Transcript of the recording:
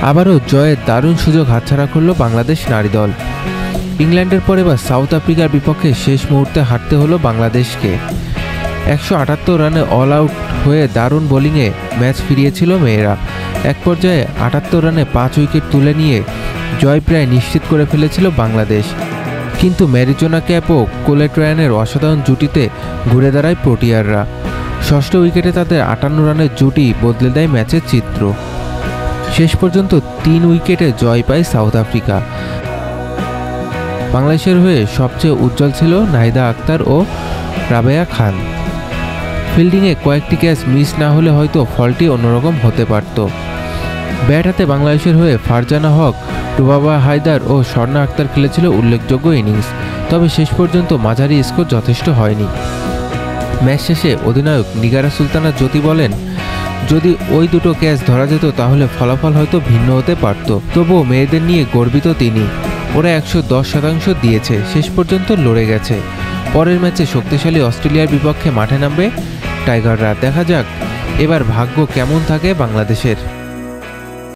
আবারও জয়ের দারুণ সুযোগ হাতছাড়া করল বাংলাদেশ নারী দল। ইংল্যান্ডের পর এবার সাউথ আফ্রিকার বিপক্ষে শেষ মুহূর্তে হারতে হলো বাংলাদেশকে। 178 রানে অল আউট হয়ে দারুণ বোলিংয়ে ম্যাচ ফিরিয়েছিল মেয়েরা। এক পর্যায়ে 78 রানে 5 উইকেট তুলে নিয়ে জয় প্রায় নিশ্চিত করে ফেলেছিল বাংলাদেশ। কিন্তু ম্যারিজোনা ক্যাপ ও কোলেট রায়ানের অসাধারণ জুটিতে ঘুরে দাঁড়ায় প্রোটিয়াররা। ষষ্ঠ উইকেটে তাদের 58 রানের জুটি বদলে দেয় ম্যাচের চিত্র। শেষ পর্যন্ত 3 উইকেটে জয় পায় সাউথ আফ্রিকা। বাংলাদেশের হয়ে সবচেয়ে উজ্জ্বল ছিল নাহিদা আক্তার ও রাবেয়া খান। ফিল্ডিংয়ে কয়েকটি ক্যাচ মিস না হলে হয়তো ফলটি অন্যরকম হতে পারত। ব্যাট হাতে বাংলাদেশের হয়ে ফারজানা হক, রুবাবা হায়দার ও স্বর্ণা আক্তার খেলেছিল উল্লেখযোগ্য ইনিংস। তবে শেষ পর্যন্ত মাঝারি স্কোর যথেষ্ট হয়নি। ম্যাচ শেষে অধিনায়ক নিগারা সুলতানা জ্যোতি বলেন, যদি ওই দুটো ক্যাচ ধরা যেত তাহলে ফলাফল হয়তো ভিন্ন হতে পারত। তবুও মেয়েদের নিয়ে গর্বিত তিনি। ওরা 110% দিয়েছে, শেষ পর্যন্ত লড়ে গেছে। পরের ম্যাচে শক্তিশালী অস্ট্রেলিয়ার বিপক্ষে মাঠে নামবে টাইগাররা। দেখা যাক এবার ভাগ্য কেমন থাকে বাংলাদেশের।